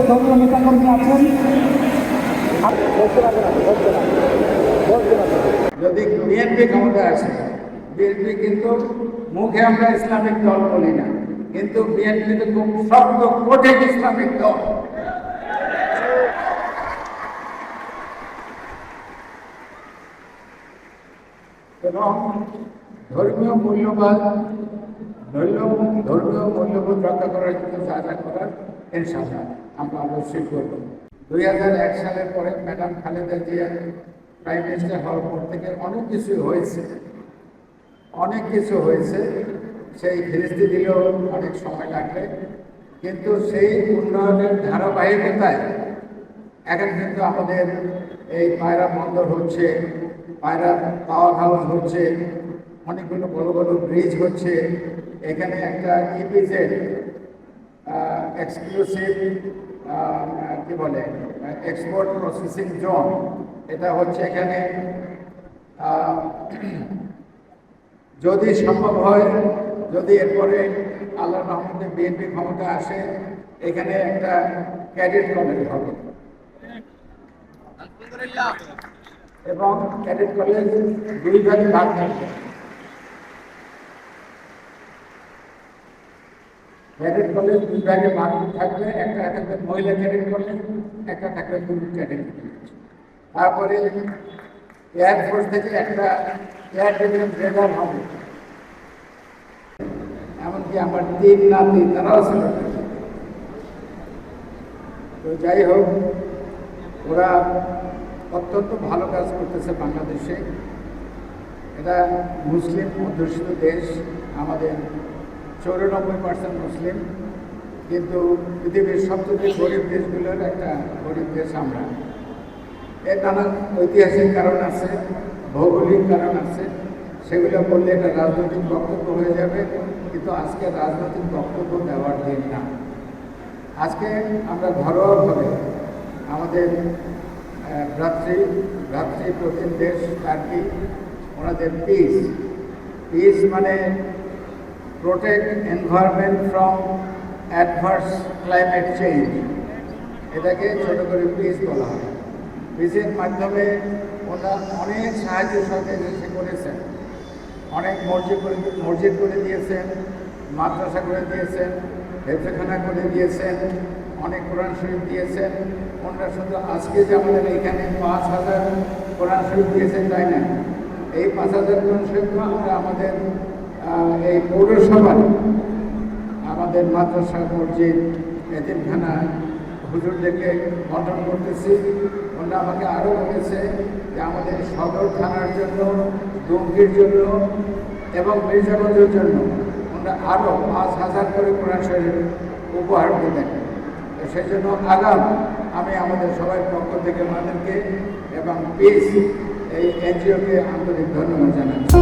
ধর্মীয় নেতাকর্মী আছেন। যদি বিএনপি ক্ষমতায় আসে, বিএনপি কিন্তু মুখে আমরা ইসলামিক দল বলি না, কিন্তু বিএনপি তো খুব শক্ত কঠিন ইসলামিক দল। এবং ধর্মীয় মূল্যবোধ রক্ষা করার জন্য যা যা করার ইনশাআল্লাহ আমরা অবশ্যই করব। 2001 সালের পরে madam Khaleda Zia prime minister হওয়ার পর থেকে অনেক কিছু হয়েছে। সেই ফিরিস্তি দিলেও অনেক সময় লাগবে, কিন্তু সেই উন্নয়নের ধারাবাহিকতায় এখন কিন্তু আমাদের এই পায়রা বন্দর হচ্ছে, পায়রা পাওয়ার হাউস হচ্ছে, অনেকগুলো বড় বড় ব্রিজ হচ্ছে। এখানে একটা ইপিজেড এক্সক্লুসিভ কি বলে এক্সপোর্ট প্রসেসিং জোন, এটা হচ্ছে এখানে। যদি সম্ভব হয়, যদি এরপরে আল্লাহর রহমতে বিএনপি ক্ষমতা আসে, এখানে একটা ক্যাডেট কলেজ হবে এবং ক্যাডেট কলেজ 2 ভাগে ভাগ থাকবে। ক্যাডেট কলেজ 2 ভাগে ভাগ থাকবে, একটা থাকবে মহিলা ক্যাডেট কলেজ, একটা থাকবে পুরুষ ক্যাডেট কলেজ। তারপরে এয়ারফোর্স থেকে একটা এয়ার ডিফেন্স রেডার হবে, এমনকি আমার 3 নাতি তারাও ছিল। তো যাই হোক, ওরা অত্যন্ত ভালো কাজ করতেছে বাংলাদেশে। এটা মুসলিম অধ্যুষিত দেশ, আমাদের 94% মুসলিম, কিন্তু পৃথিবীর সবচেয়ে গরিব দেশগুলোর একটা গরিব দেশ আমরা। এর নানান ঐতিহাসিক কারণ আছে, ভৌগোলিক কারণ আছে, সেগুলো বললে একটা রাজনৈতিক বক্তব্য হয়ে যাবে, কিন্তু আজকে রাজনৈতিক বক্তব্য দেওয়ার দিন না। আজকে আমরা ঘরোয়াভাবে আমাদের ভ্রাতৃপ্রতিম দেশ টার্কি, ওনাদের পিস মানে protect environment from adverse climate change, এটাকে ছোট করে পিস বলা হয়। পিসের মাধ্যমে ওরা অনেক সাহায্য সহযোগিতা করেছেন, অনেক মসজিদ করে দিয়েছেন, মাদ্রাসা করে দিয়েছেন, হেফজখানা করে দিয়েছেন, অনেক কোরআন শরীফ দিয়েছেন। ওনারা শুধু আজকে যে আমাদের এখানে 5000 কোরআন শরীফ দিয়েছেন তাই না, এই 5000 কোরআন শরীফ আমরা আমাদের এই পৌরসভার আমাদের মাদ্রাসা, মসজিদ, এতিমখানা হুজুরদেরকে বন্টন করতেছি। ওনারা আমাকে আরও বলেছে যে আমাদের সদর থানার জন্য, দুমকির জন্য এবং মির্জাগঞ্জের জন্য ওনারা আরও 5000 করে কোরআন শরীফ উপহার দেবেন। সেই জন্য আমি আমাদের সবাই পক্ষ থেকে ওনাদেরকে এবং পিস এই এনজিওকে আন্তরিক ধন্যবাদ জানাচ্ছি।